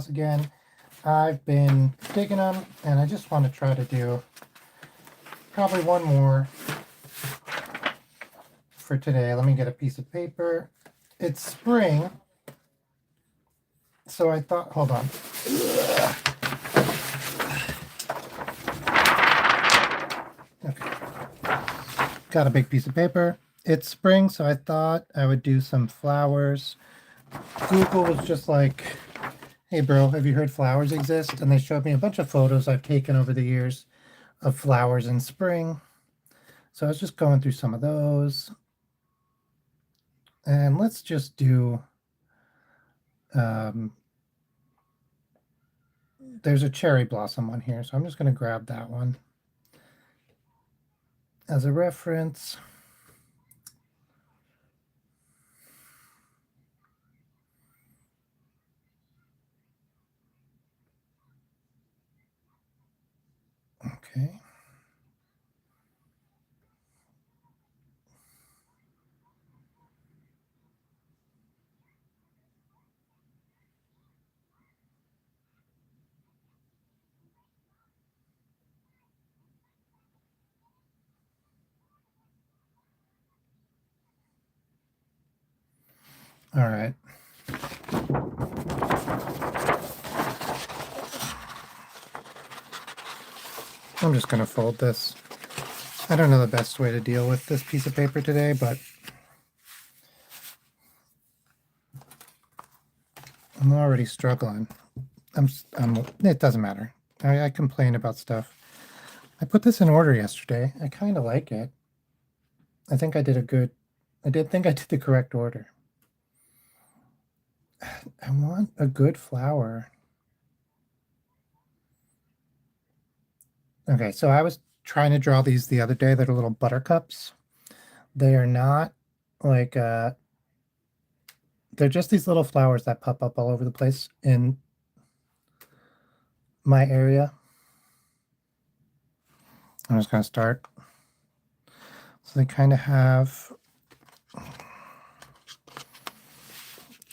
again. I've been digging them, and I just want to try to do probably one more for today. Let me get a piece of paper. It's spring, so I thought, hold on. Okay. Got a big piece of paper. It's spring, so I thought I would do some flowers. Google was just like, hey bro, have you heard flowers exist? And they showed me a bunch of photos I've taken over the years of flowers in spring. So I was just going through some of those. And let's just do, there's a cherry blossom one here. So I'm just going to grab that one as a reference. Okay. All right. I'm just going to fold this. I don't know the best way to deal with this piece of paper today, but I'm already struggling. It doesn't matter. I complain about stuff. I put this in order yesterday. I kind of like it. I think I did the correct order. I want a good flower. Okay, so I was trying to draw these the other day. They're little buttercups. They are not like, they're just these little flowers that pop up all over the place in my area. I'm just going to start. So they kind of have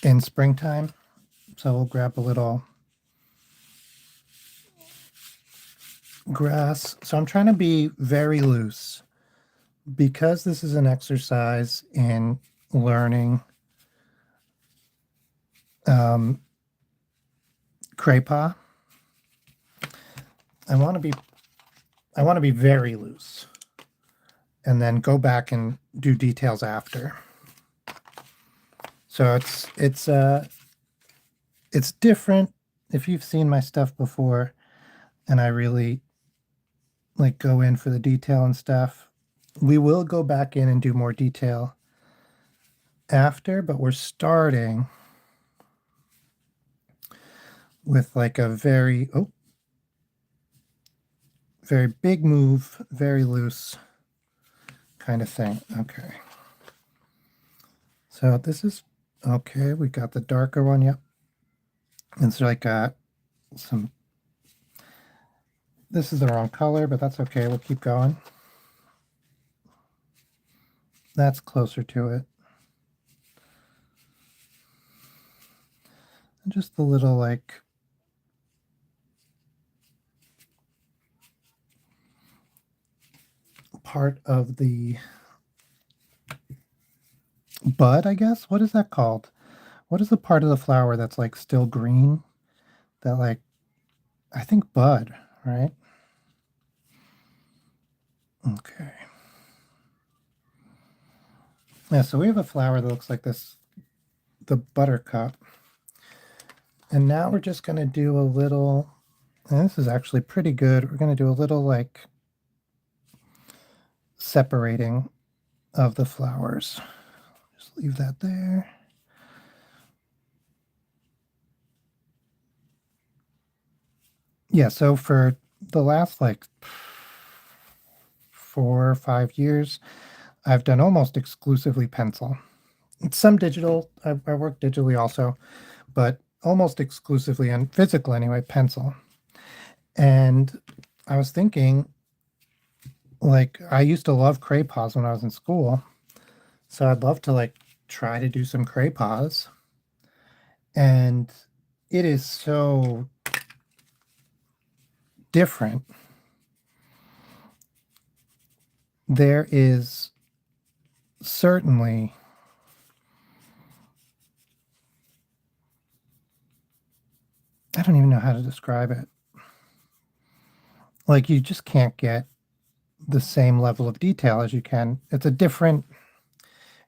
in springtime. So we'll grab a little grass. So I'm trying to be very loose because this is an exercise in learning crepa. I want to be very loose and then go back and do details after. So it's different if you've seen my stuff before and I really like go in for the detail and stuff. We will go back in and do more detail after, but we're starting with like a very big move, very loose kind of thing. Okay. So this is okay. We got the darker one. Yep. It's like some, this is the wrong color, but that's okay. We'll keep going. That's closer to it. And just the little like part of the bud, I guess. What is that called? What is the part of the flower that's like still green? That like, I think bud, right? Okay. Yeah, so we have a flower that looks like this, the buttercup. And now we're just going to do a little, and this is actually pretty good. We're going to do a little like separating of the flowers. Just leave that there. Yeah, so for the last like 4 or 5 years, I've done almost exclusively pencil. Some digital, I work digitally also, but almost exclusively, and physical anyway, pencil. And I was thinking, like, I used to love crayons when I was in school, so I'd love to like try to do some crayons. And it is so different. There is certainly I don't even know how to describe it. Like you just can't get the same level of detail as you can. It's a different,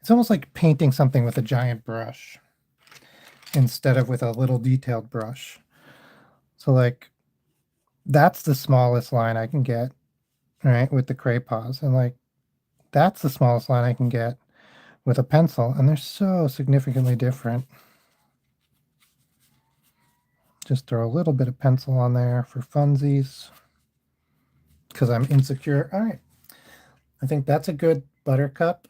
it's almost like painting something with a giant brush instead of with a little detailed brush. So like that's the smallest line I can get, right, with the crayons. And like that's the smallest line I can get with a pencil. And they're so significantly different. Just throw a little bit of pencil on there for funsies because I'm insecure. All right. I think that's a good buttercup.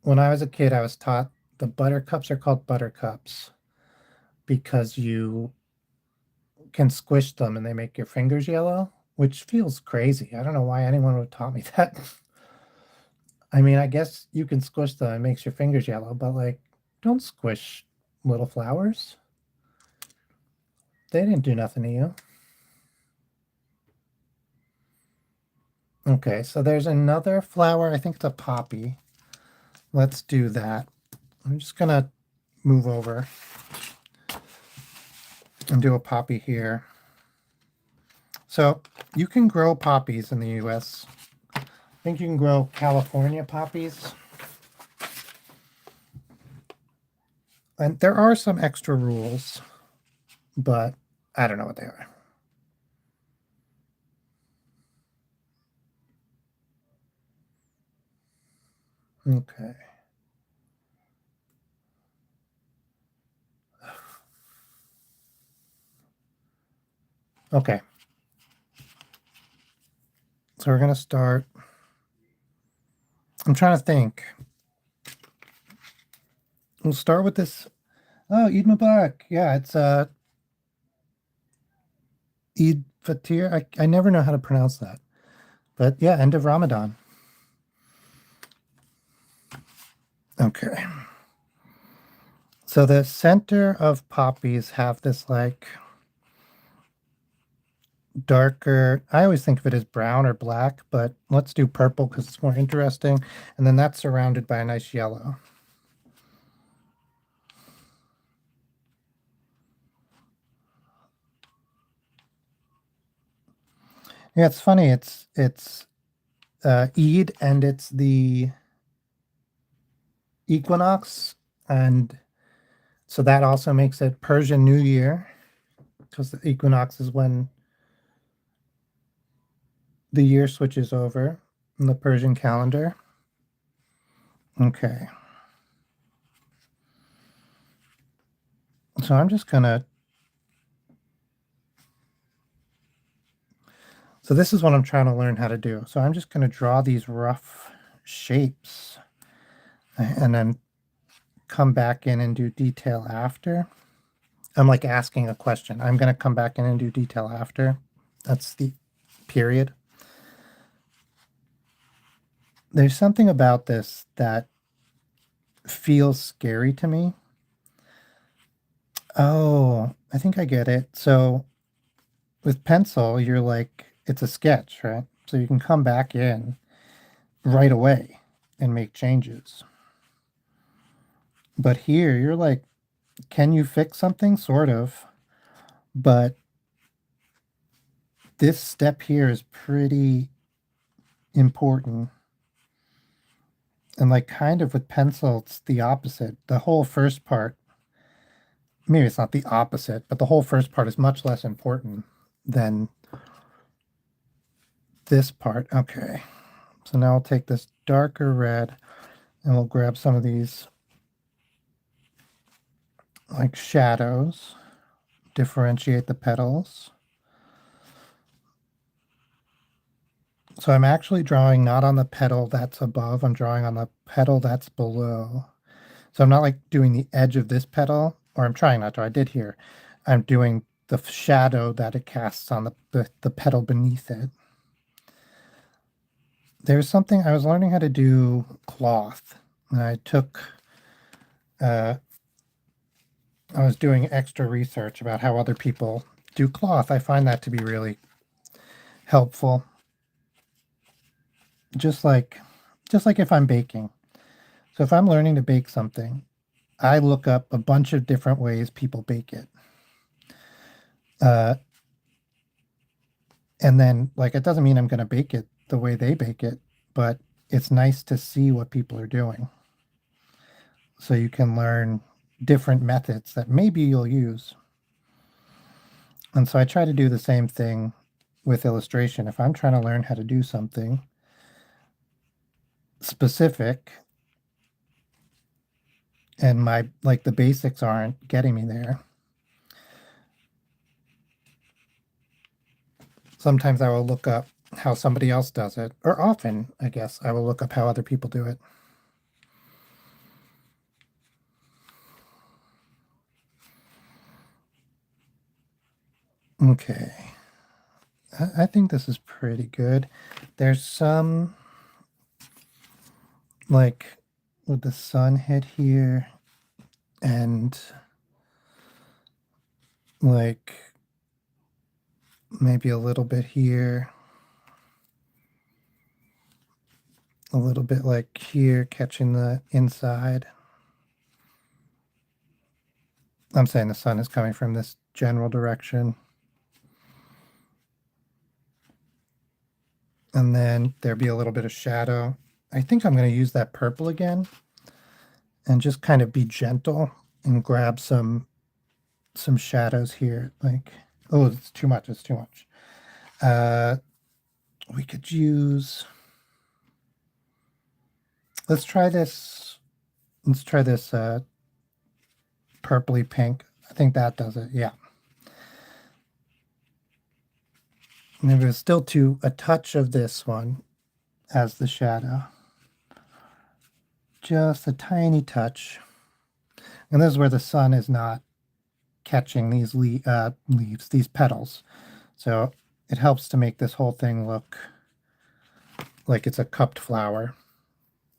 When I was a kid, I was taught the buttercups are called buttercups because you can squish them and they make your fingers yellow, which feels crazy. I don't know why anyone would have taught me that. I mean, I guess you can squish them, it makes your fingers yellow, but like, don't squish little flowers. They didn't do nothing to you. Okay, so there's another flower. I think it's a poppy. Let's do that. I'm just gonna move over and do a poppy here. So you can grow poppies in the US. I think you can grow California poppies. And there are some extra rules, but I don't know what they are. Okay. Okay. So we're going to start. I'm trying to think. We'll start with this. Oh, Eid Mubarak. Yeah, it's Eid Fatir. I never know how to pronounce that. But yeah, end of Ramadan. Okay. So the center of poppies have this like darker, I always think of it as brown or black, but let's do purple because it's more interesting. And then that's surrounded by a nice yellow. Yeah, it's funny. It's Eid and it's the equinox, and so that also makes it Persian New Year because the equinox is when the year switches over in the Persian calendar. Okay. So I'm just gonna. So this is what I'm trying to learn how to do. So I'm just gonna draw these rough shapes and then come back in and do detail after. I'm like asking a question. I'm gonna come back in and do detail after. That's the period. There's something about this that feels scary to me. Oh, I think I get it. So with pencil, you're like, it's a sketch, right? So you can come back in right away and make changes. But here, you're like, can you fix something? Sort of. But this step here is pretty important. And like kind of with pencil, it's the opposite. The whole first part, maybe it's not the opposite, but the whole first part is much less important than this part. Okay. So now I'll take this darker red and we'll grab some of these like shadows, differentiate the petals. So I'm actually drawing not on the petal that's above, I'm drawing on the petal that's below. So I'm not like doing the edge of this petal, or I'm trying not to, I did here. I'm doing the shadow that it casts on the petal beneath it. There's something, I was learning how to do cloth, and I took I was doing extra research about how other people do cloth. I find that to be really helpful. Just like if I'm baking. So if I'm learning to bake something, I look up a bunch of different ways people bake it. Uh, and then like it doesn't mean I'm going to bake it the way they bake it, but it's nice to see what people are doing. So you can learn different methods that maybe you'll use. And so I try to do the same thing with illustration. If I'm trying to learn how to do something specific and my like the basics aren't getting me there, sometimes I will look up how somebody else does it, or often, I guess, I will look up how other people do it. Okay. I think this is pretty good. There's some like with the sun hit here and like maybe a little bit here, a little bit like here catching the inside. I'm saying the sun is coming from this general direction. And then there'd be a little bit of shadow. I think I'm going to use that purple again and just kind of be gentle and grab some shadows here. Like, oh, it's too much. It's too much. We could use. Let's try this. Let's try this purpley pink. I think that does it. Yeah. Maybe it's still too a touch of this one as the shadow. Just a tiny touch. And this is where the sun is not catching these leaves, these petals. So it helps to make this whole thing look like it's a cupped flower.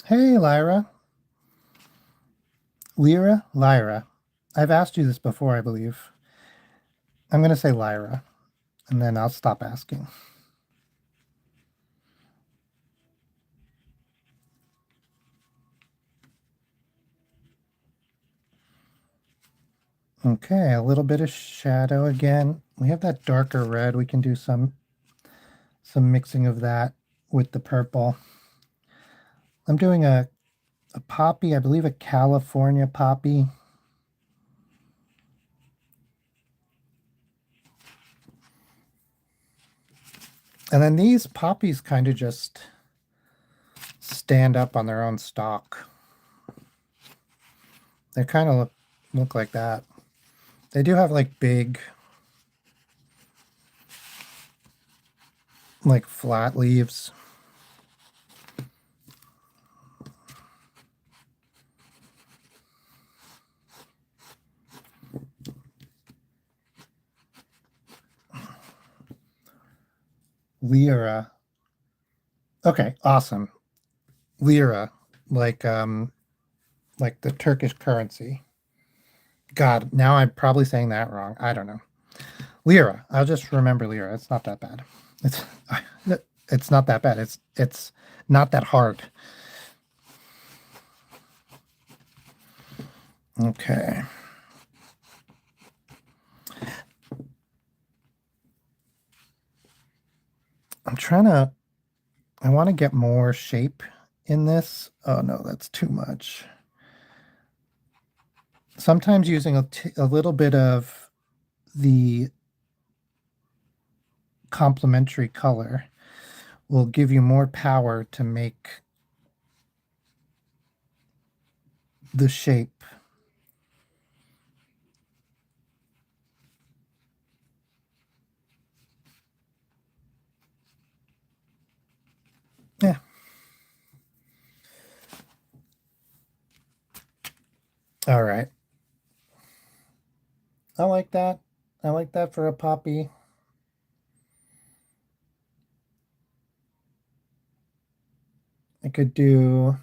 Hey, Lyra. Lyra. I've asked you this before, I believe. I'm going to say Lyra, and then I'll stop asking. Okay, a little bit of shadow again. We have that darker red. We can do some mixing of that with the purple. I'm doing a poppy, I believe a California poppy. And then these poppies kind of just stand up on their own stalk. They kind of look like that. They do have like big, like flat leaves. Lira. Okay, awesome. Lira, like the Turkish currency. God, now I'm probably saying that wrong. I don't know. Lira. I'll just remember Lira. It's not that bad. It's it's not that bad. It's not that hard. Okay. I want to get more shape in this. Oh no, that's too much. Sometimes using a little bit of the complementary color will give you more power to make the shape. Yeah. All right. I like that. I like that for a poppy. I could do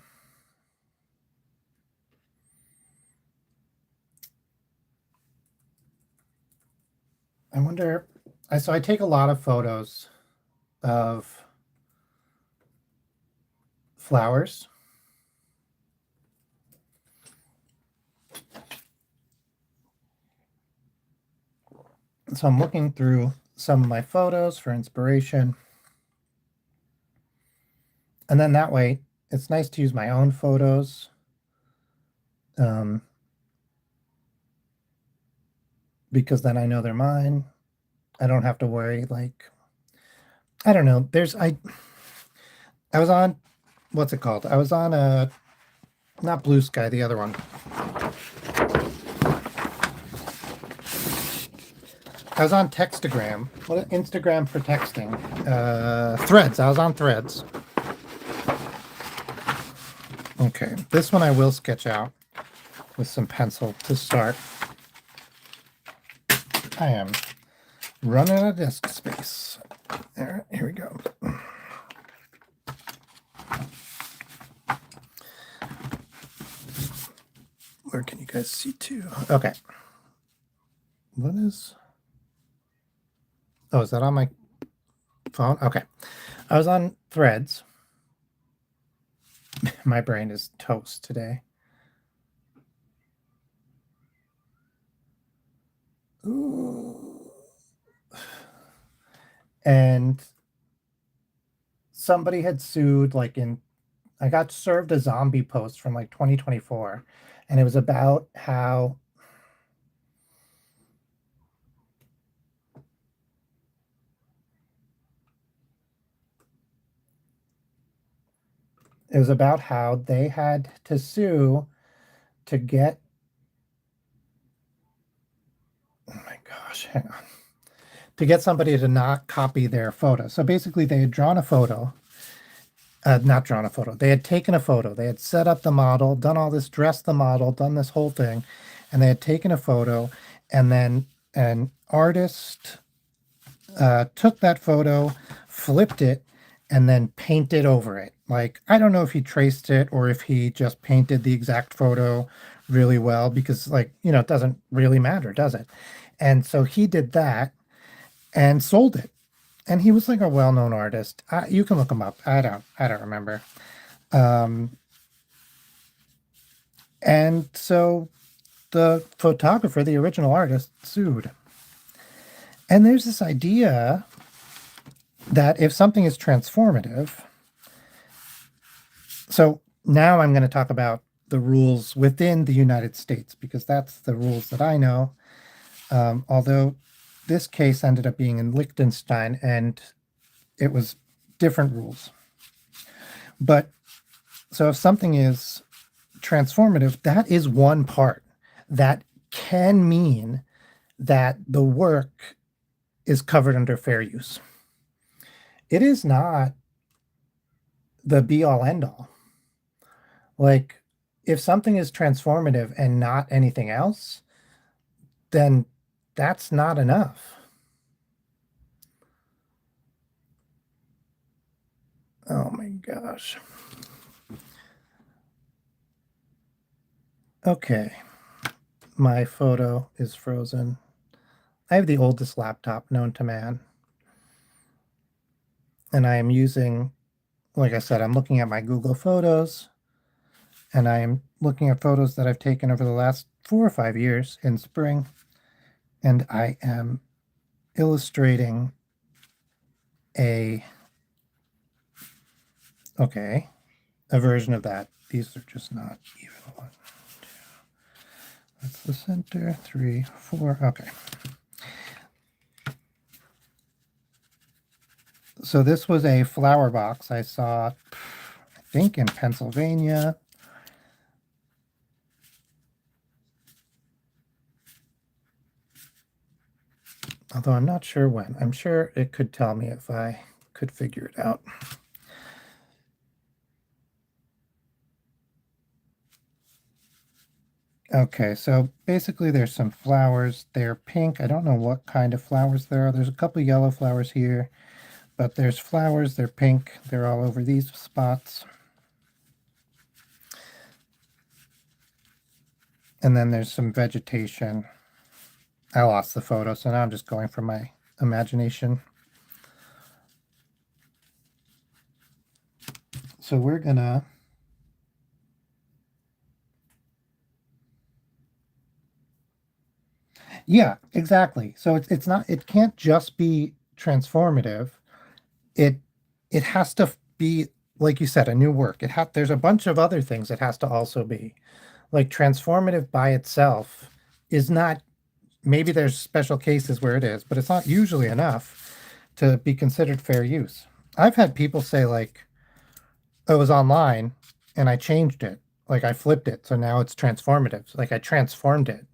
I wonder, so I take a lot of photos of flowers. So I'm looking through some of my photos for inspiration. And then that way, it's nice to use my own photos. Because then I know they're mine. I don't have to worry, like, I don't know. I was on, what's it called? I was on not Blue Sky, the other one. I was on Textagram. What, Instagram for texting? Threads. I was on Threads. Okay, this one I will sketch out with some pencil to start. I am running out of disk space. There, here we go. Where can you guys see too? Okay. What is... Oh, is that on my phone? Okay. I was on Threads. My brain is toast today. Ooh. And somebody had sued, like I got served a zombie post from like 2024, and it was about how they had to sue to get, oh my gosh, hang on, to get somebody to not copy their photo. So basically they had drawn a photo, not drawn a photo, they had taken a photo, they had set up the model, done all this, dressed the model, done this whole thing, and they had taken a photo, and then an artist took that photo, flipped it, and then painted over it. Like, I don't know if he traced it or if he just painted the exact photo really well, because, like, you know, it doesn't really matter, does it? And so he did that and sold it. And he was like a well-known artist. You can look him up. I don't remember. And so the photographer, the original artist, sued. And there's this idea that if something is transformative, so now I'm going to talk about the rules within the United States, because that's the rules that I know. Although this case ended up being in Liechtenstein and it was different rules. But so if something is transformative, that is one part that can mean that the work is covered under fair use. It is not the be all end all. Like, if something is transformative and not anything else, then that's not enough. Oh my gosh. Okay. My photo is frozen. I have the oldest laptop known to man. And I am using, like I said, I'm looking at my Google Photos, and I am looking at photos that I've taken over the last 4 or 5 years in spring, and I am illustrating a version of that. These are just not even. 1, 2. That's the center. 3, 4. Okay. So this was a flower box I saw, I think, in Pennsylvania. Although I'm not sure when. I'm sure it could tell me if I could figure it out. Okay, so basically there's some flowers. They're pink. I don't know what kind of flowers there are. There's a couple yellow flowers here, but there's flowers. They're pink. They're all over these spots. And then there's some vegetation. I lost the photo, so now I'm just going from my imagination. So we're gonna yeah, exactly. So it's not, it can't just be transformative. It it has to be, like you said, a new work. There's a bunch of other things it has to also be. Like transformative by itself is not, maybe there's special cases where it is, but it's not usually enough to be considered fair use. I've had people say like, oh, it was online and I changed it. Like I flipped it, so now it's transformative. Like I transformed it.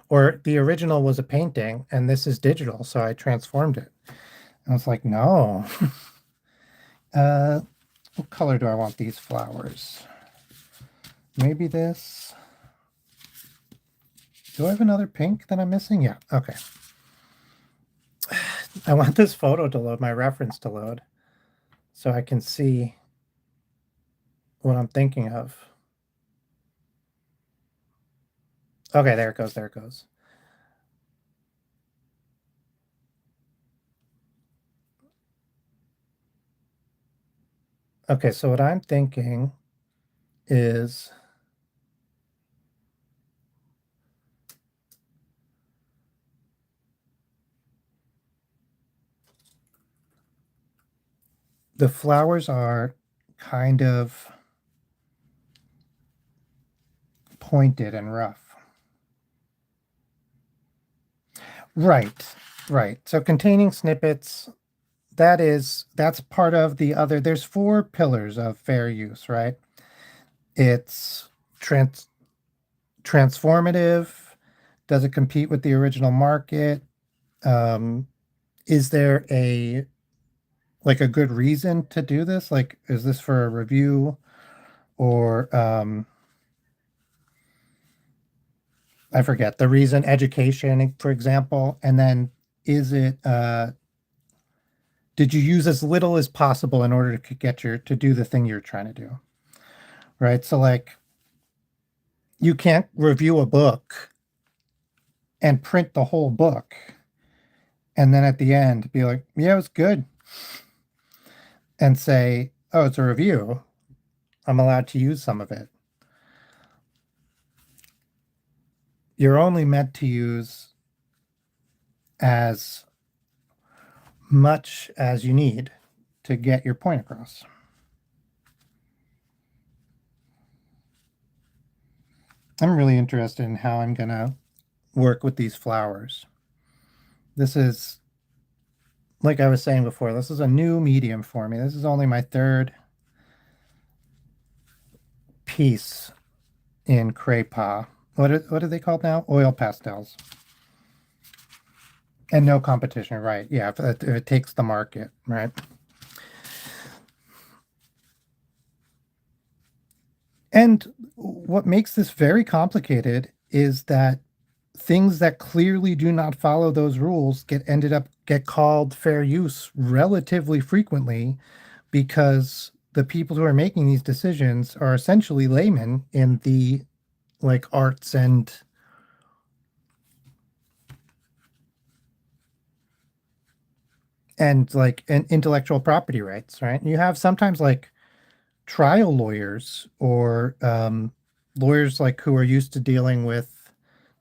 Or the original was a painting and this is digital, so I transformed it. And I was like, no. What color do I want these flowers? Maybe this. Do I have another pink that I'm missing? Yeah, okay. I want this photo to load, my reference to load, so I can see what I'm thinking of. Okay, there it goes, there it goes. Okay, so what I'm thinking is the flowers are kind of pointed and rough. Right, right. So containing snippets, that's part of the other. There's four pillars of fair use, right? It's transformative. Does it compete with the original market? Is there a like a good reason to do this? Like, is this for a review or I forget the reason, education, for example, and then is it did you use as little as possible in order to get your to do the thing you're trying to do? Right? So like you can't review a book and print the whole book and then at the end be like, yeah, it was good. And say, oh, it's a review. I'm allowed to use some of it. You're only meant to use as much as you need to get your point across. I'm really interested in how I'm going to work with these flowers. This is, like I was saying before, this is a new medium for me. This is only my third piece in Craypa. What are they called now? Oil pastels. And no competition, right? Yeah, if it takes the market, right? And what makes this very complicated is that things that clearly do not follow those rules get called fair use relatively frequently because the people who are making these decisions are essentially laymen in the like arts and like and intellectual property rights, right? You have sometimes like trial lawyers or lawyers like who are used to dealing with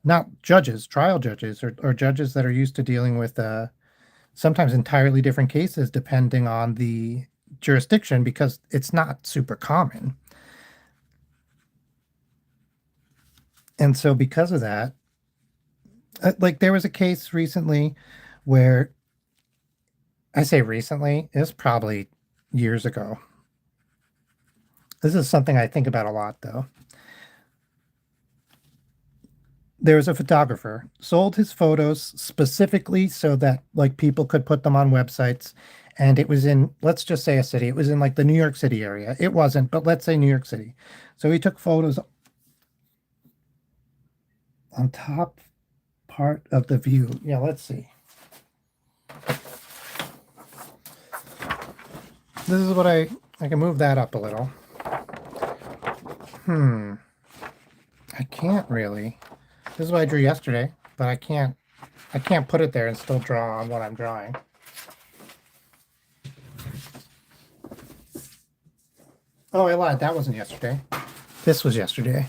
not judges, trial judges or judges that are used to dealing with sometimes entirely different cases depending on the jurisdiction because it's not super common. And so because of that, like there was a case recently where I say recently, it's probably years ago. This is something I think about a lot though. There was a photographer sold his photos specifically so that like people could put them on websites and it was in, let's just say a city, it was in like the New York City area. It wasn't, but let's say New York City. So he took photos on top part of the view. Yeah, let's see. This is what I can move that up a little. I can't really. This is what I drew yesterday, but I can't I can't put it there and still draw on what I'm drawing. Oh, I lied. That wasn't yesterday. This was yesterday.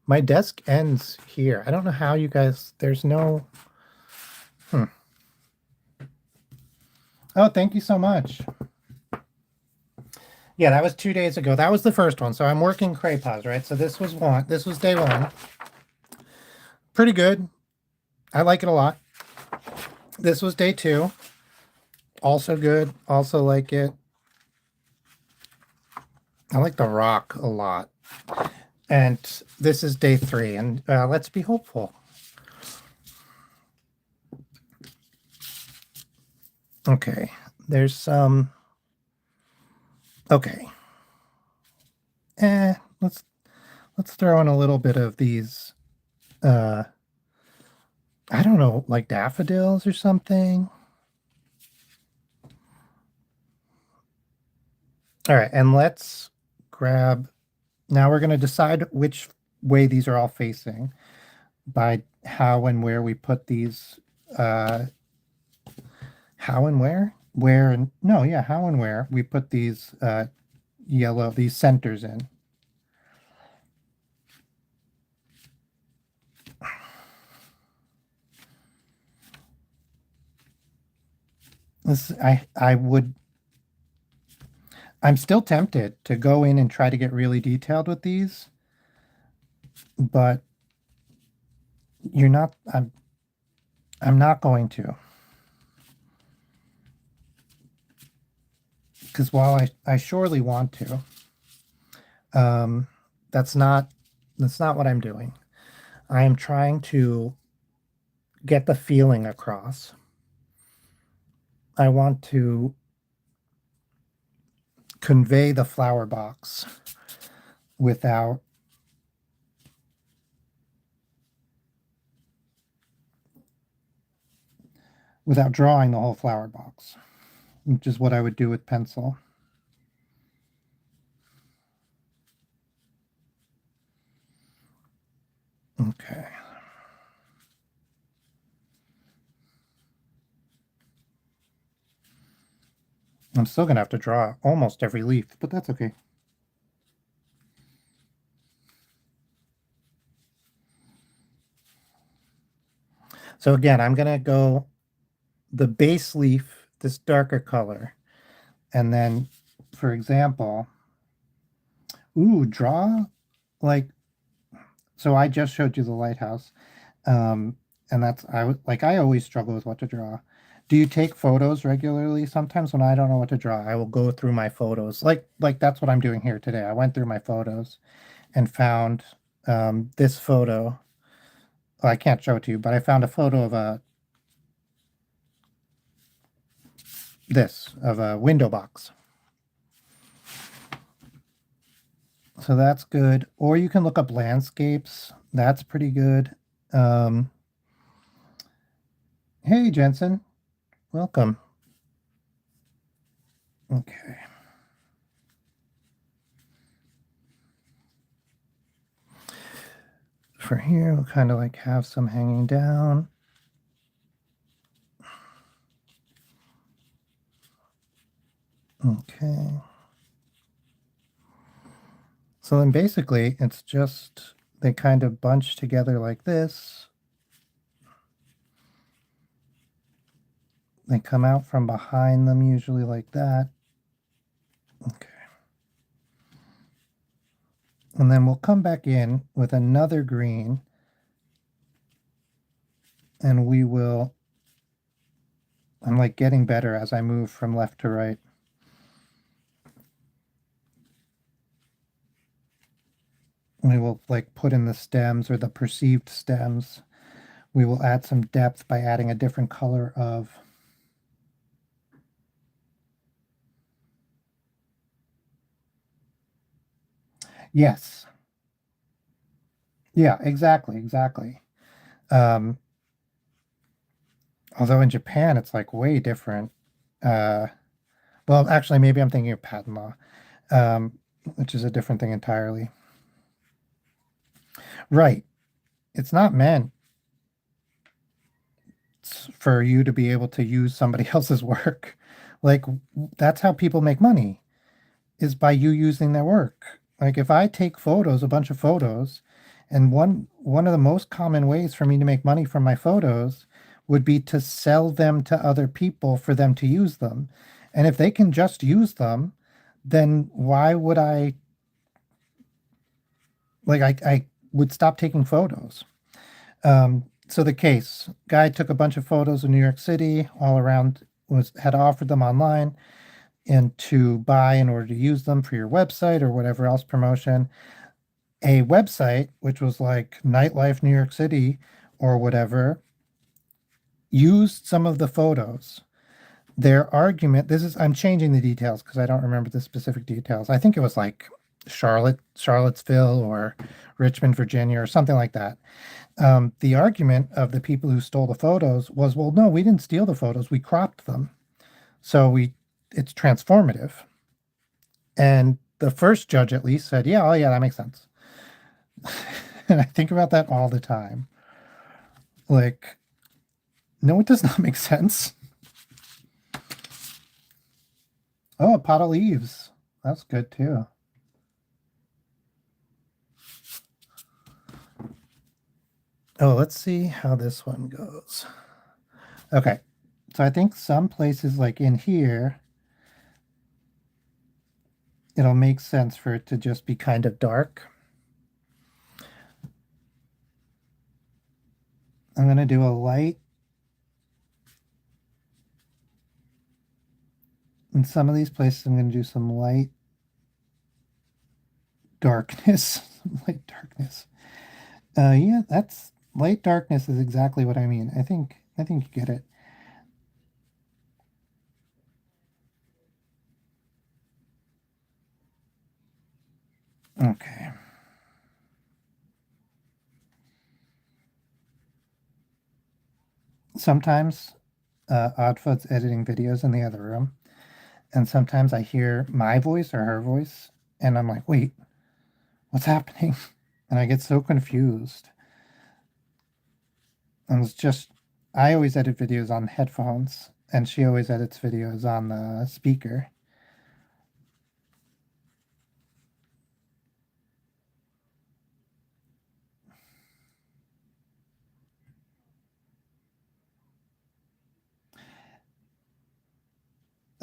My desk ends here. I don't know how you guys, there's no... Oh, thank you so much. Yeah, that was 2 days ago. That was the first one. So I'm working Craypos, right? So this was day one. Pretty good. I like it a lot. This was day two. Also good. Also like it. I like the rock a lot. And this is day three. And let's be hopeful. Okay. There's some... Okay. Let's throw in a little bit of these, I don't know, like daffodils or something. All right, and let's grab, now we're going to decide which way these are all facing by how and where we put these, how and where? Where and, no, yeah, how and where we put these these centers in. This, I'm still tempted to go in and try to get really detailed with these, but you're not, I'm not going to. Because while I surely want to, that's not what I'm doing. I am trying to get the feeling across. I want to convey the flower box without drawing the whole flower box, which is what I would do with pencil. Okay. I'm still going to have to draw almost every leaf, but that's okay. So again, I'm going to go the base leaf, this darker color, and then, for example, draw like, so I just showed you the lighthouse. And that's, I always struggle with what to draw. Do you take photos regularly? Sometimes when I don't know what to draw, I will go through my photos. Like that's what I'm doing here today. I went through my photos and found this photo. Well, I can't show it to you, but I found a photo of a window box. So that's good. Or you can look up landscapes. That's pretty good. Hey, Jensen. Welcome. Okay. For here, we'll kind of like have some hanging down. Okay. So then basically it's just, they kind of bunch together like this. They come out from behind them usually like that. Okay. And then we'll come back in with another green and we will, I'm like getting better as I move from left to right. We will like put in the stems or the perceived stems. We will add some depth by adding a different color of yes. Yeah, exactly. Um, although in Japan, it's like way different. Well, actually, maybe I'm thinking of patent law, which is a different thing entirely. Right. It's not meant. costs for you to be able to use somebody else's work. Like that's how people make money is by you using their work. Like if I take photos, a bunch of photos, and one of the most common ways for me to make money from my photos would be to sell them to other people for them to use them. And if they can just use them, then why would I would stop taking photos. So the case guy took a bunch of photos of New York City all around, was had offered them online and to buy in order to use them for your website or whatever else promotion. A website, which was like Nightlife New York City or whatever, used some of the photos. Their argument, I'm changing the details because I don't remember the specific details. I think it was like Charlottesville or Richmond, Virginia, or something like that. The argument of the people who stole the photos was, well, no, we didn't steal the photos. We cropped them. So it's transformative. And the first judge at least said, yeah, oh yeah, that makes sense. And I think about that all the time. Like, no, it does not make sense. Oh, a pot of leaves. That's good too. Oh, let's see how this one goes. Okay. So I think some places like in here, it'll make sense for it to just be kind of dark. I'm going to do a light. In some of these places, I'm going to do some light darkness. Light darkness. Yeah, that's light darkness is exactly what I mean. I think you get it. Okay. Sometimes Oddfoot's editing videos in the other room, and sometimes I hear my voice or her voice, and I'm like, wait, what's happening? And I get so confused. And it's just, I always edit videos on headphones, and she always edits videos on the speaker.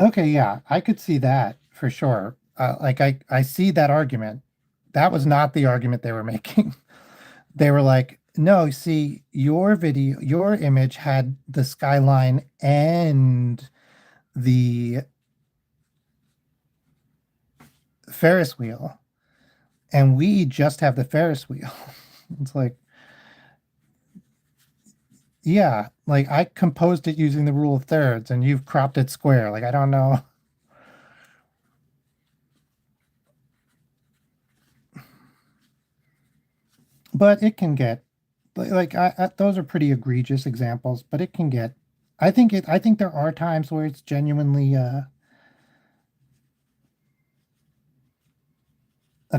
Okay, yeah, I could see that for sure. Like I see that argument. That was not the argument they were making. They were like, no, see, your video, your image had the skyline and the Ferris wheel, and we just have the Ferris wheel. It's like, yeah, like I composed it using the rule of thirds, and you've cropped it square. Like I don't know. But it can get like those are pretty egregious examples, but it can get. I think there are times where it's genuinely a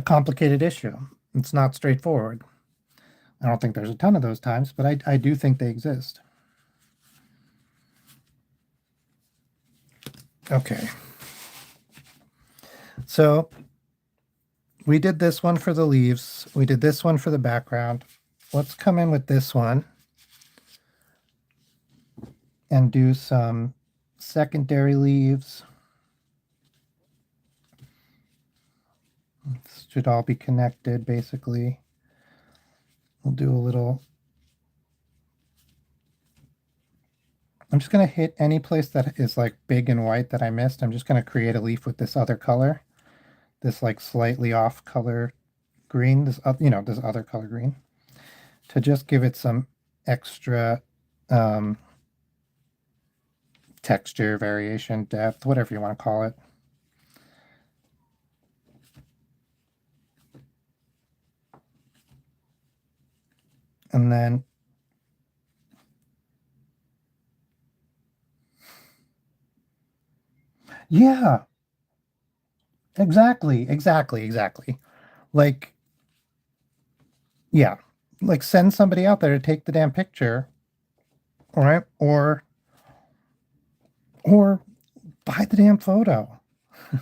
complicated issue. It's not straightforward. I don't think there's a ton of those times, but I do think they exist. Okay. So we did this one for the leaves. We did this one for the background. Let's come in with this one and do some secondary leaves. This should all be connected, basically. We'll do a little. I'm just going to hit any place that is like big and white that I missed. I'm just going to create a leaf with this other color, this like slightly off color green, this other color green, to just give it some extra texture, variation, depth, whatever you want to call it. And then yeah, exactly. Like, yeah, like send somebody out there to take the damn picture all right? Or buy the damn photo.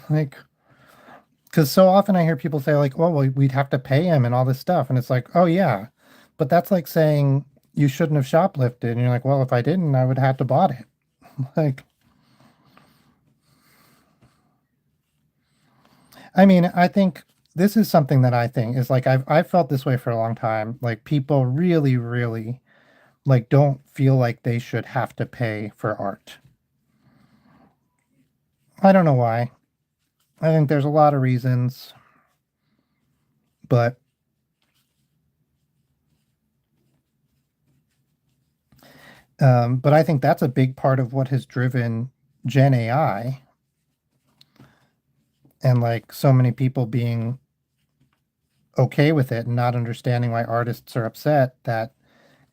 Like, because so often I hear people say like, well, we'd have to pay him and all this stuff. And it's like, oh yeah, but that's like saying you shouldn't have shoplifted. And you're like, well, if I didn't, I would have had to bought it. Like, I mean, I think this is something that I think is like, I've felt this way for a long time. Like people really, really like don't feel like they should have to pay for art. I don't know why. I think there's a lot of reasons, but but I think that's a big part of what has driven Gen AI and like so many people being okay with it and not understanding why artists are upset that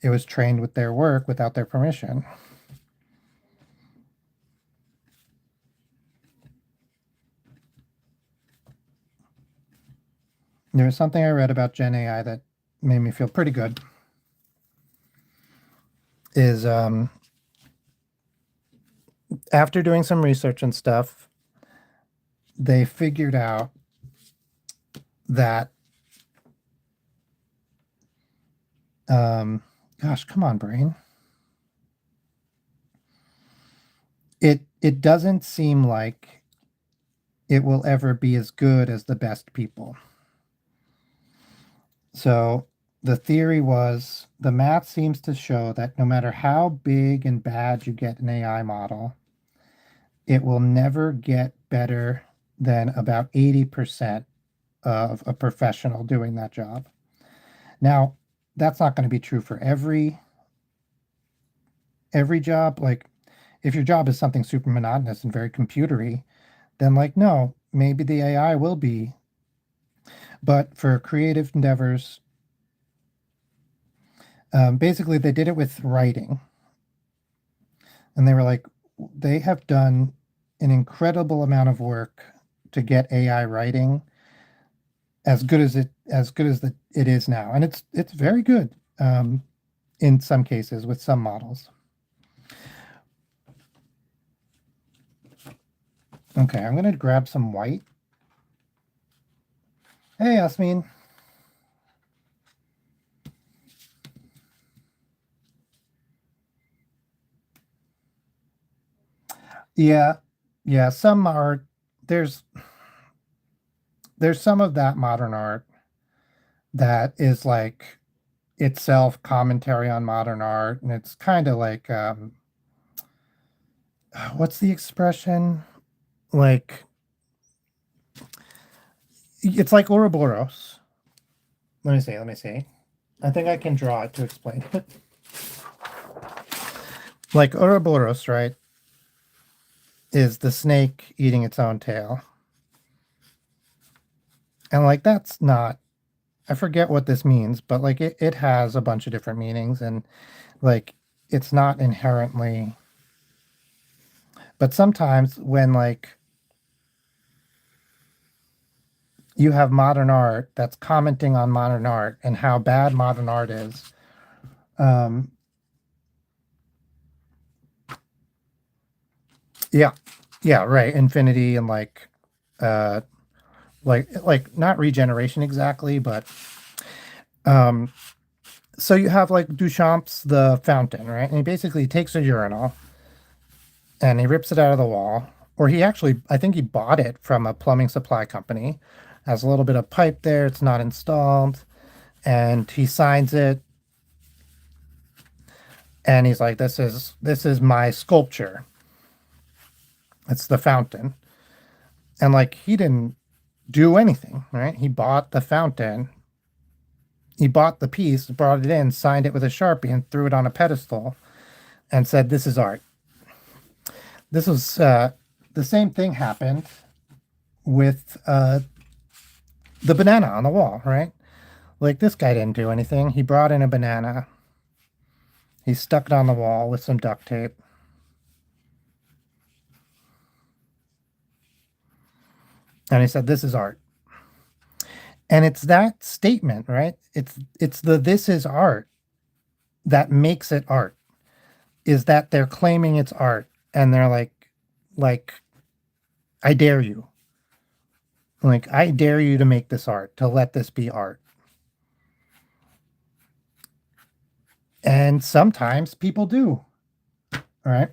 it was trained with their work without their permission. There was something I read about Gen AI that made me feel pretty good. Is after doing some research and stuff, they figured out that gosh, come on, brain. It doesn't seem like it will ever be as good as the best people. So the theory was the math seems to show that no matter how big and bad you get an AI model, it will never get better than about 80% of a professional doing that job. Now, that's not going to be true for every job. Like if your job is something super monotonous and very computery, then like no, maybe the AI will be. But for creative endeavors, basically they did it with writing. And they were like, they have done an incredible amount of work to get AI writing as good as it is now, and it's very good in some cases with some models. Okay, I'm gonna grab some white. Hey, Yasmin. Yeah, yeah. Some art there's there's some of that modern art that is like itself commentary on modern art, and it's kind of like what's the expression? Like it's like Ouroboros. Let me see. Let me see. I think I can draw it to explain it. Like Ouroboros, right? Is the snake eating its own tail. And like that's not I forget what this means, but like it has a bunch of different meanings and like it's not inherently but sometimes when like you have modern art that's commenting on modern art and how bad modern art is, um yeah, yeah, right, infinity and uh like not regeneration exactly, but um so you have like Duchamp's The Fountain, right? And he basically takes a urinal and he rips it out of the wall. Or he actually, I think he bought it from a plumbing supply company. Has a little bit of pipe there, it's not installed. And he signs it and he's like, this is my sculpture. It's the fountain. And like he didn't do anything, right? He bought the fountain. He bought the piece, brought it in, signed it with a Sharpie, and threw it on a pedestal and said, this is art. This was the same thing happened with the banana on the wall, right? Like this guy didn't do anything. He brought in a banana. He stuck it on the wall with some duct tape. And he said, this is art. And it's that statement, right? It's the this is art that makes it art. is that they're claiming it's art, and they're like, I dare you. Like, I dare you to make this art, to let this be art. And sometimes people do. All right.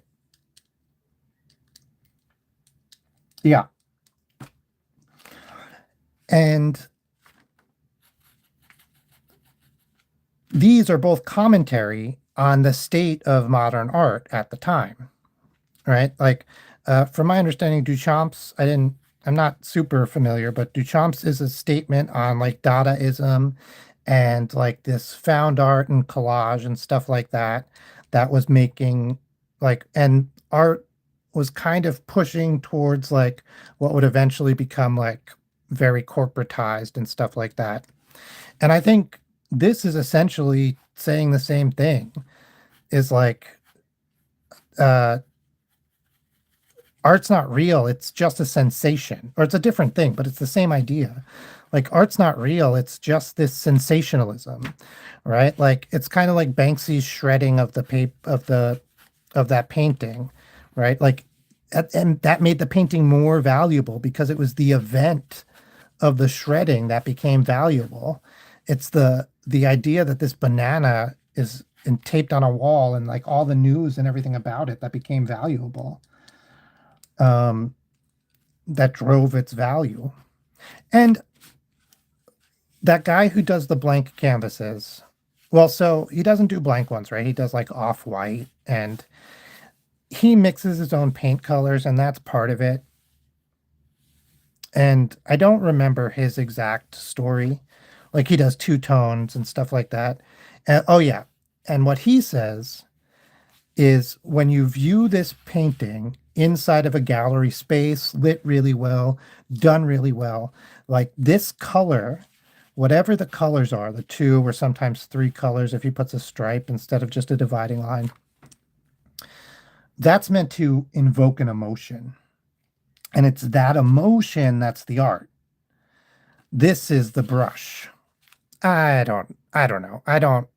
Yeah. And these are both commentary on the state of modern art at the time, right? Like, from my understanding, Duchamp's, I'm not super familiar, but Duchamp's is a statement on like Dadaism and like this found art and collage and stuff like that, that was making like, and art was kind of pushing towards like what would eventually become like very corporatized and stuff like that. And I think this is essentially saying the same thing, is like, uh, art's not real. It's just a sensation, or it's a different thing, but it's the same idea. Like, art's not real. It's just this sensationalism, right? Like, it's kind of like Banksy's shredding of the of that painting, right? Like, and that made the painting more valuable because it was the event of the shredding that became valuable. It's the idea that this banana is taped on a wall and like all the news and everything about it that became valuable. Um, that drove its value. And that guy who does the blank canvases, well, so he doesn't do blank ones, right? He does like off white, and he mixes his own paint colors, and that's part of it. And I don't remember his exact story. Like, he does two tones and stuff like that. Oh, yeah. And what he says is, when you view this painting inside of a gallery space, lit really well, done really well, like this color, whatever the colors are, the two or sometimes three colors if he puts a stripe instead of just a dividing line, that's meant to invoke an emotion. And it's that emotion that's the art. This is the brush. I don't know.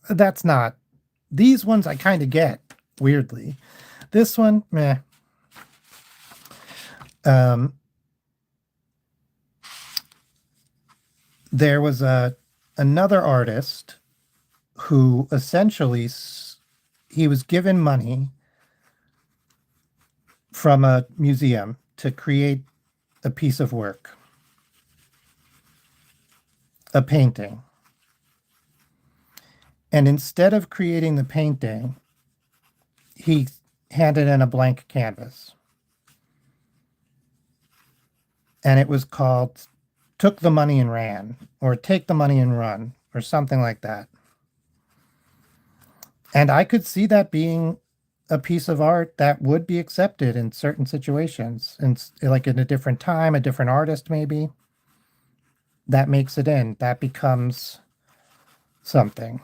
That's not, these ones I kind of get, weirdly. This one, meh. Um, there was another artist who essentially, he was given money from a museum to create a piece of work, a painting. And instead of creating the painting, he handed in a blank canvas. And it was called Took the Money and Ran, or Take the Money and Run, or something like that. And I could see that being a piece of art that would be accepted in certain situations, and like in a different time, a different artist, maybe. That makes it in. That becomes something.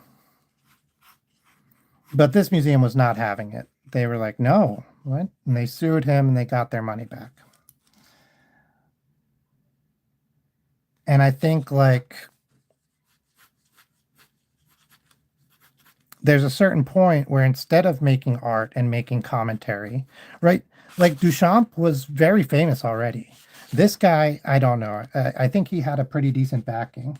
But this museum was not having it. They were like, no, what? And they sued him and they got their money back. And I think like there's a certain point where instead of making art and making commentary, right? Like Duchamp was very famous already. This guy, I don't know. I think he had a pretty decent backing.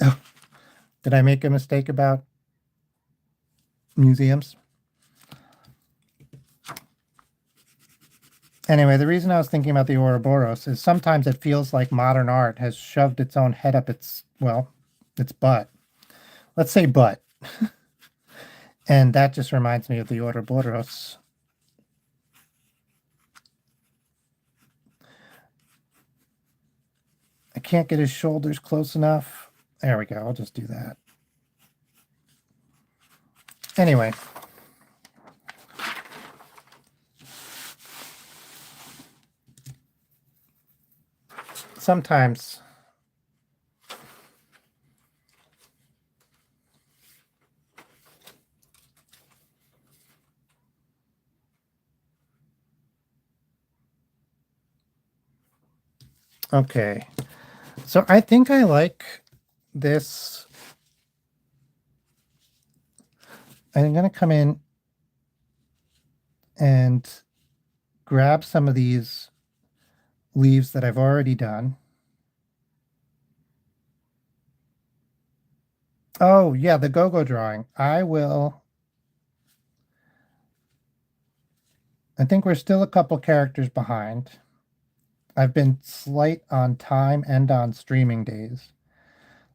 Oh, did I make a mistake about museums? Anyway, the reason I was thinking about the Ouroboros is sometimes it feels like modern art has shoved its own head up its, well, its butt. Let's say butt. And that just reminds me of the Ouroboros. I can't get his shoulders close enough. There we go. I'll just do that. Anyway. Sometimes Okay. So I think I like this. I'm going to come in and grab some of these leaves that I've already done. Oh, yeah, the go-go drawing. I think we're still a couple characters behind. I've been slight on time and on streaming days,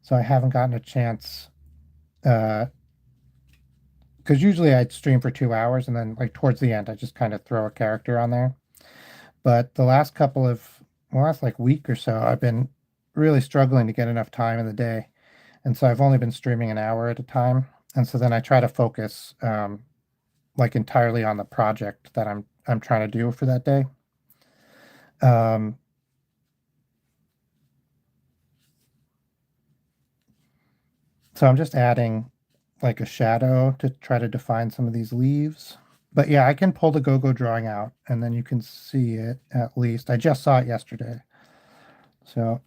so I haven't gotten a chance. Because usually I'd stream for 2 hours and then, like, towards the end, I just kind of throw a character on there. But the last like week or so, I've been really struggling to get enough time in the day. And so I've only been streaming an hour at a time. And so then I try to focus like entirely on the project that I'm trying to do for that day. Um, so I'm just adding like a shadow to try to define some of these leaves. But yeah, I can pull the go-go drawing out and then you can see it at least. I just saw it yesterday. So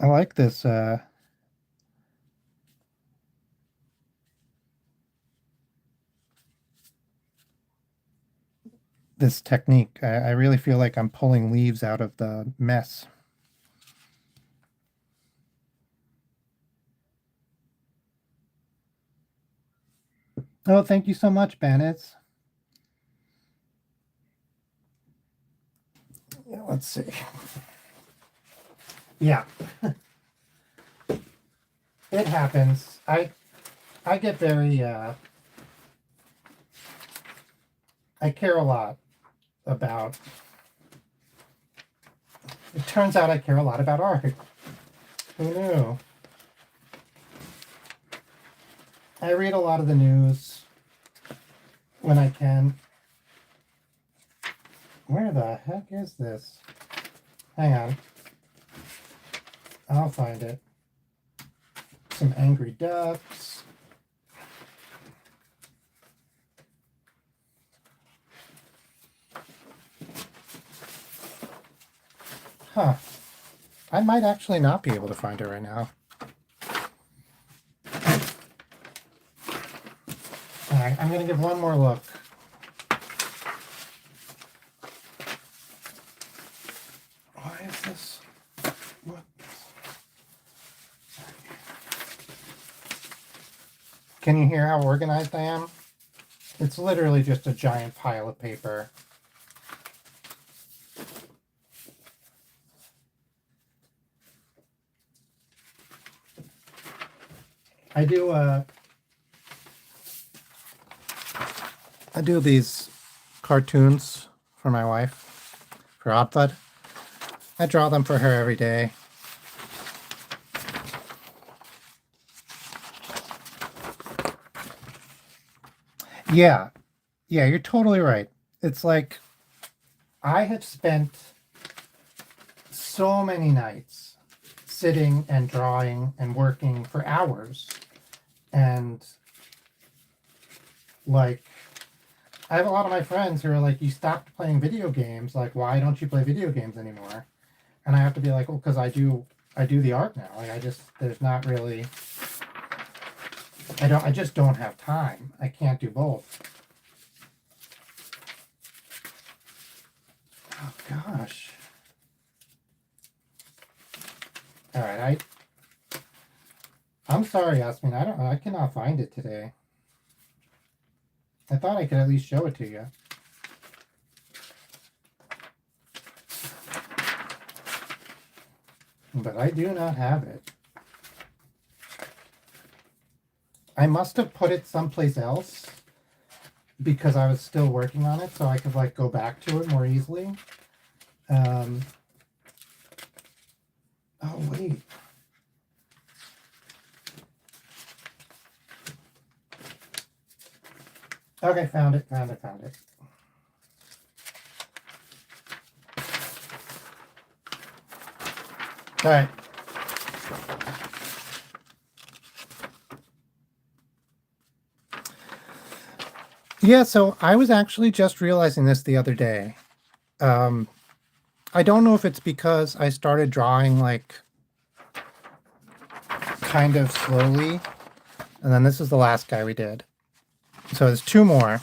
I like this technique. I really feel like I'm pulling leaves out of the mess. Oh, thank you so much, Bennett. Yeah, let's see. Yeah, it happens. I get very I care a lot about. It turns out I care a lot about art. Who knew? I read a lot of the news when I can. Where the heck is this? Hang on. I'll find it. Some angry ducks. Huh. I might actually not be able to find it right now. Alright, I'm gonna give one more look. Why is this? What? Can you hear how organized I am? It's literally just a giant pile of paper. I do these cartoons for my wife, for Oddbud. I draw them for her every day. Yeah, yeah, you're totally right. It's like I have spent so many nights sitting and drawing and working for hours. And like, I have a lot of my friends who are like, you stopped playing video games. Like, why don't you play video games anymore? And I have to be like, well, because I do the art now. Like, there's not really, I just don't have time. I can't do both. Oh gosh. All right, I'm sorry, Yasmin. I cannot find it today. I thought I could at least show it to you. But I do not have it. I must have put it someplace else because I was still working on it, so I could like go back to it more easily. Oh wait. Okay, found it. All right. Yeah, so I was actually just realizing this the other day. I don't know if it's because I started drawing like kind of slowly, and then this is the last guy we did. So there's two more.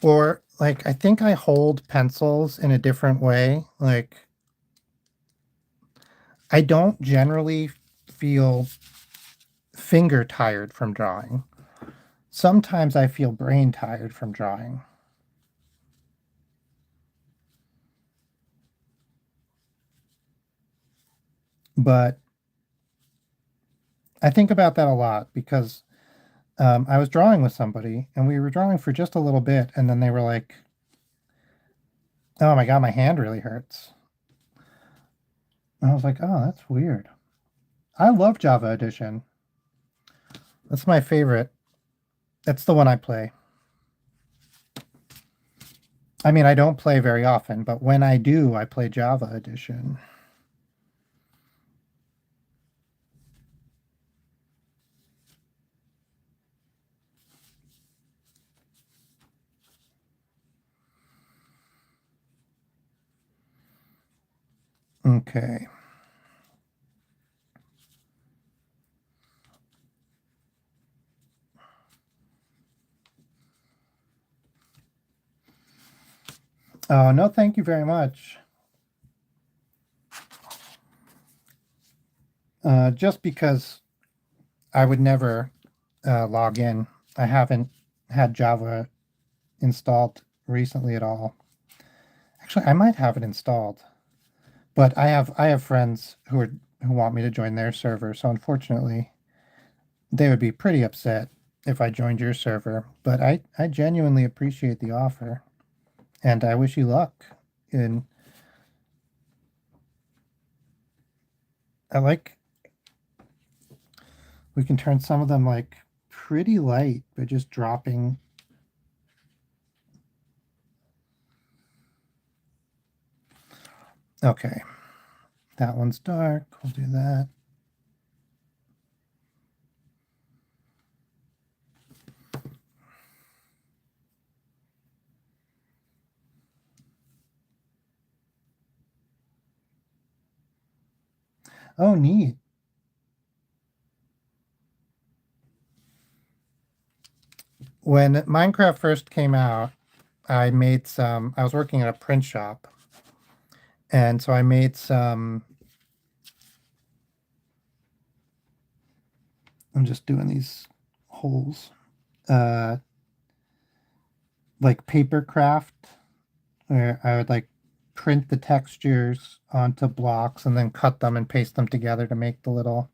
Or like I think I hold pencils in a different way. Like I don't generally feel finger tired from drawing. Sometimes I feel brain tired from drawing. But I think about that a lot because I was drawing with somebody and we were drawing for just a little bit, and then they were like, "Oh my God, my hand really hurts." And I was like, "Oh, that's weird." I love Java Edition. That's my favorite. That's the one I play. I mean, I don't play very often, but when I do, I play Java Edition. Okay. Oh, no, thank you very much. Just because I would never log in. I haven't had Java installed recently at all. Actually, I might have it installed, but I have friends who want me to join their server. So unfortunately, they would be pretty upset if I joined your server. But I genuinely appreciate the offer, and I wish you luck. And I like we can turn some of them like pretty light by just dropping. Okay, that one's dark. We'll do that. Oh, neat. When Minecraft first came out, I made some. I was working at a print shop, and so I made some. I'm just doing these holes, uh, like paper craft, where I would like print the textures onto blocks and then cut them and paste them together to make the little.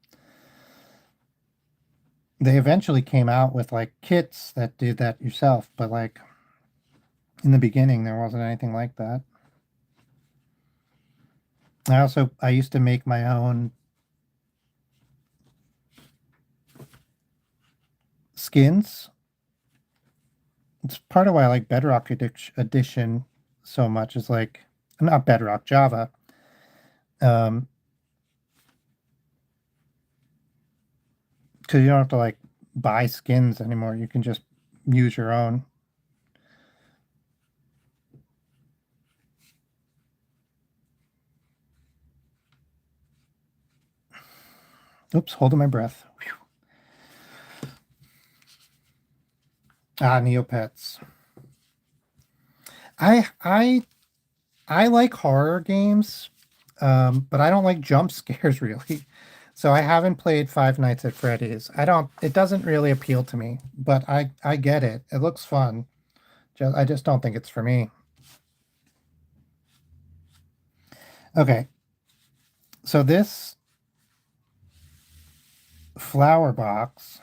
They eventually came out with like kits that did that yourself, but like in the beginning, there wasn't anything like that. I used to make my own skins. It's part of why I like Edition so much. Is like not Bedrock, Java. Um, because you don't have to like buy skins anymore. You can just use your own. Oops, holding my breath. Whew. Ah, Neopets. I I like horror games, but I don't like jump scares really. So I haven't played Five Nights at Freddy's. I don't. It doesn't really appeal to me, but I get it. It looks fun. I just don't think it's for me. Okay, so this flower box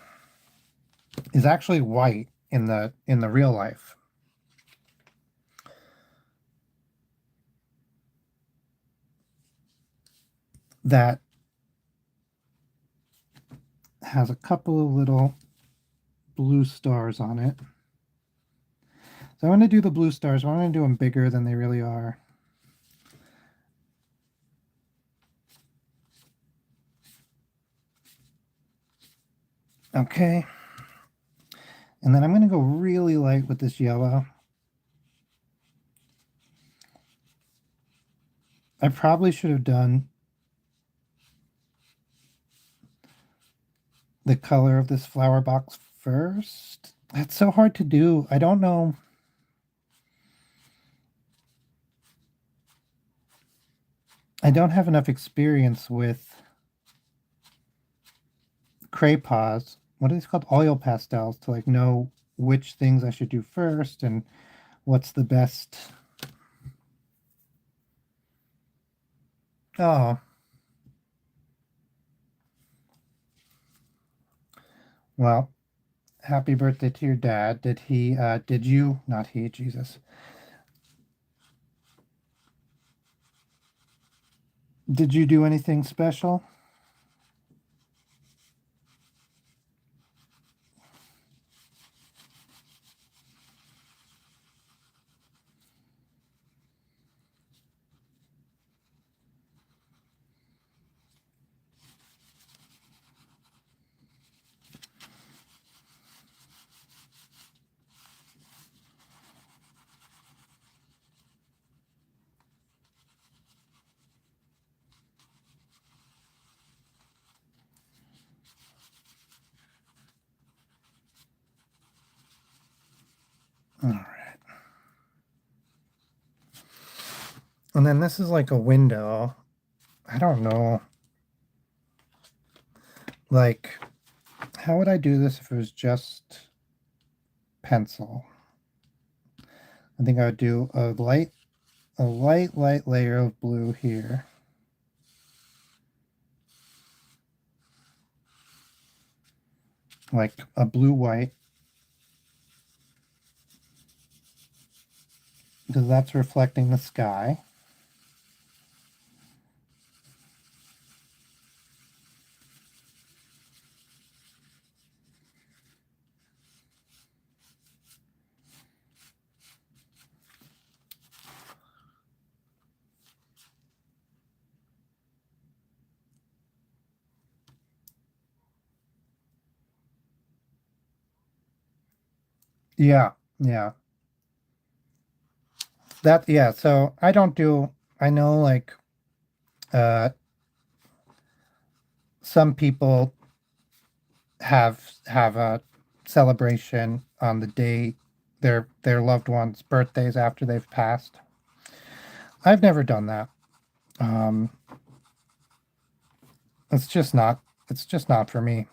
is actually white in the real life. That has a couple of little blue stars on it. So I'm going to do the blue stars. I'm going to do them bigger than they really are. Okay. And then I'm going to go really light with this yellow. I probably should have done the color of this flower box first. That's so hard to do. I don't know. I don't have enough experience with crayons. What are these called? Oil pastels to like know which things I should do first and what's the best. Oh, well, happy birthday to your dad. Did you, not he, Jesus. Did you do anything special? All right. And then this is like a window. I don't know. Like, how would I do this if it was just pencil? I think I would do a light layer of blue here. Like a blue-white. Because that's reflecting the sky. Yeah, yeah. Yeah, so I know like uh some people have a celebration on the day their loved ones' birthdays after they've passed. I've never done that. Um, it's just not it's just not for me.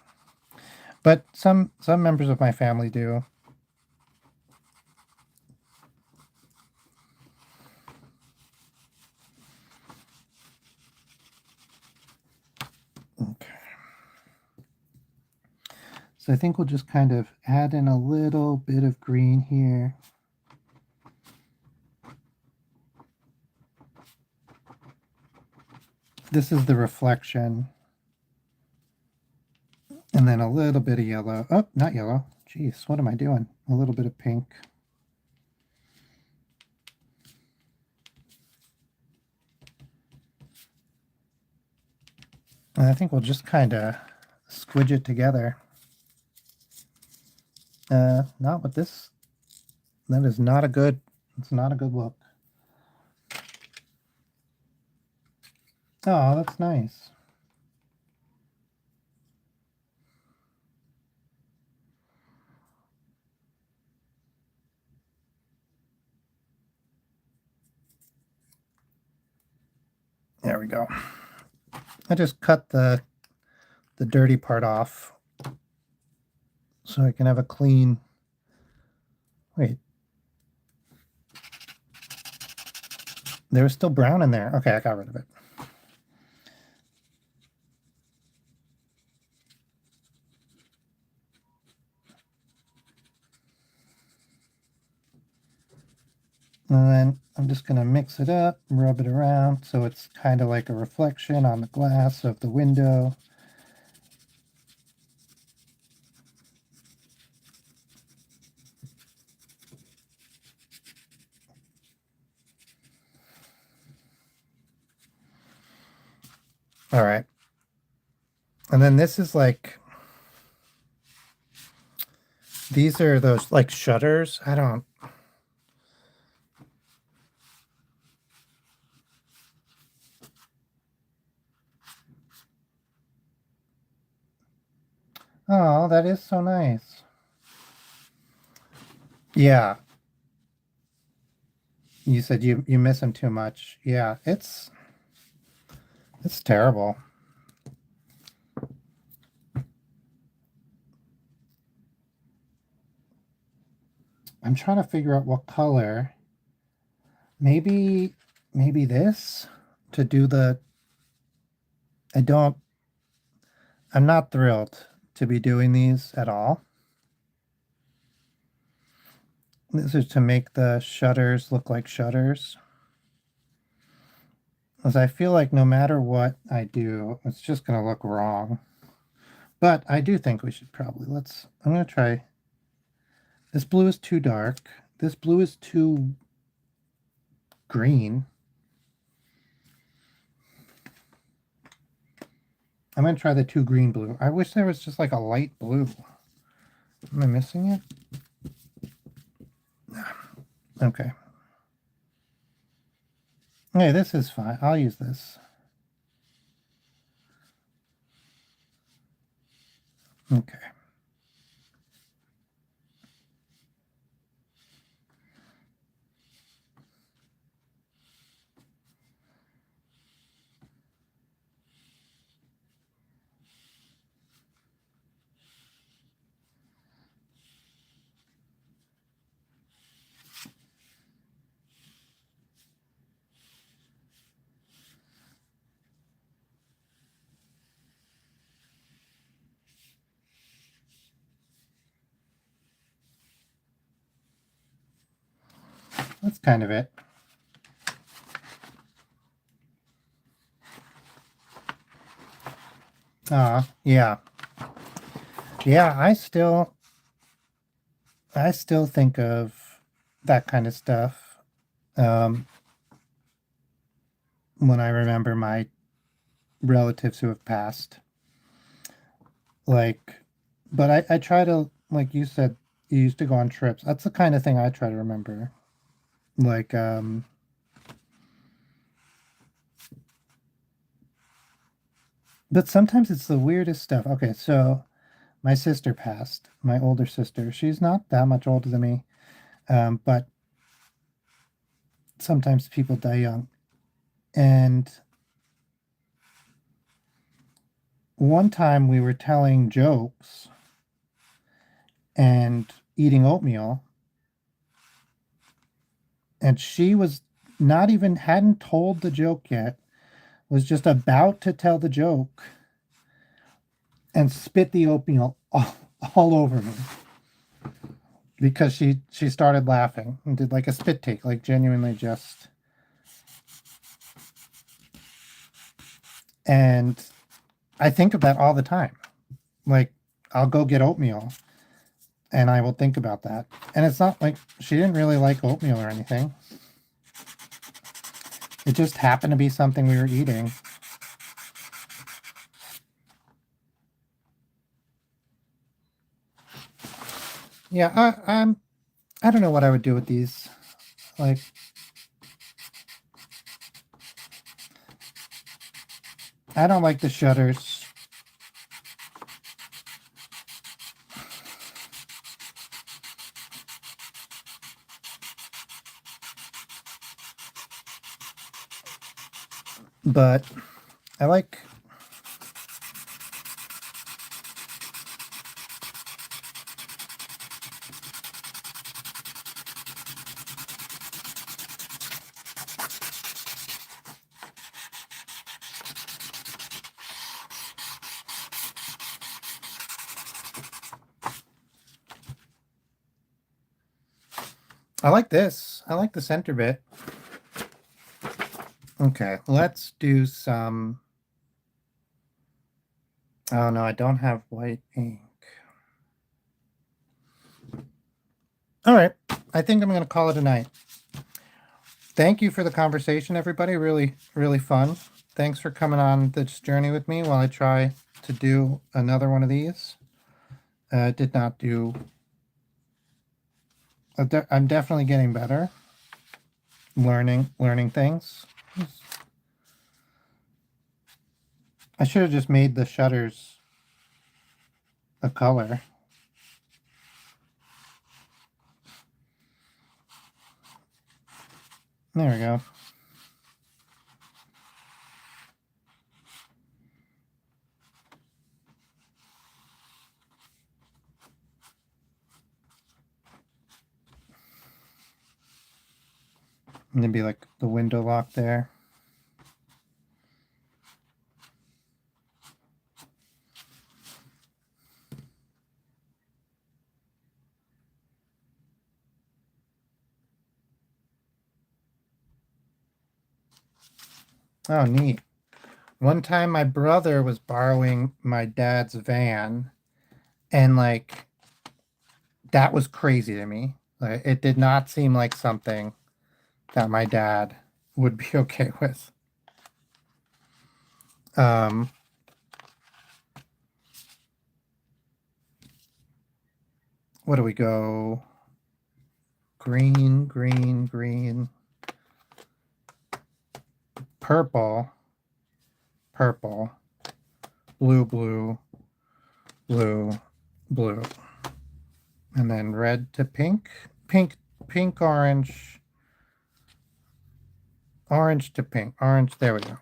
But some members of my family do. Okay. So I think we'll just kind of add in a little bit of green here. This is the reflection. And then a little bit of yellow. Oh, not yellow. Jeez, what am I doing? A little bit of pink. And I think we'll just kind of squidge it together. Not with this. That is not a good, it's not a good look. Oh, that's nice. There we go. I just cut the dirty part off so I can have a clean. Wait. There was still brown in there. Okay, I got rid of it. And then I'm just going to mix it up, rub it around so it's kind of like a reflection on the glass of the window. All right. And then this is like, These are those like shutters. I don't. Oh, that is so nice. Yeah. You said you miss him too much. Yeah, it's terrible. I'm trying to figure out what color. Maybe this to do the I don't I'm not thrilled to be doing these at all. This is to make the shutters look like shutters. Because I feel like no matter what I do, it's just going to look wrong. But I do think we should probably, I'm going to try. This blue is too dark. This blue is too green. I'm going to try the too green blue. I wish there was just like a light blue. Am I missing it? Okay. Hey, this is fine. I'll use this. Okay. That's kind of it. Yeah. Yeah, I still think of that kind of stuff when I remember my relatives who have passed. Like, but I try to, like you said, you used to go on trips. That's the kind of thing I try to remember. Like, but sometimes it's the weirdest stuff. Okay, so my sister passed, my older sister. She's not that much older than me, but sometimes people die young. And one time we were telling jokes and eating oatmeal, and she was not even hadn't told the joke yet, was just about to tell the joke and spit the oatmeal all over me because she started laughing and did like a spit take, like genuinely just. And I think of that all the time. Like, I'll go get oatmeal and I will think about that. And it's not like she didn't really like oatmeal or anything. It just happened to be something we were eating. Yeah, I don't know what I would do with these. Like, I don't like the shutters. But I like. I like this. I like the center bit. Okay, let's do some. Oh no, I don't have white ink. All right, I think I'm going to call it a night. Thank you for the conversation, everybody. Really, really fun. Thanks for coming on this journey with me while I try to do another one of these. Did not do I'm definitely getting better. Learning things. I should have just made the shutters a color. There we go. And then be like the window lock there. Oh, neat. One time my brother was borrowing my dad's van, and like that was crazy to me. Like, it did not seem like something that my dad would be okay with. What do we go? Green, green, green. Purple, purple. Blue, blue, blue, blue. And then red to pink, pink, pink, orange, orange to pink, orange. There we go.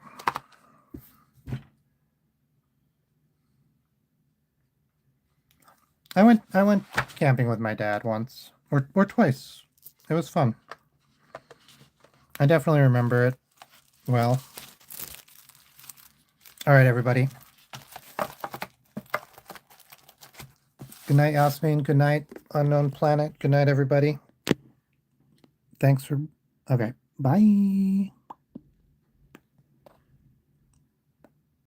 I went camping with my dad once or twice. It was fun. I definitely remember it well. All right, everybody. Good night, Yasmin. Good night, Unknown Planet. Good night, everybody. Thanks for... Okay, bye.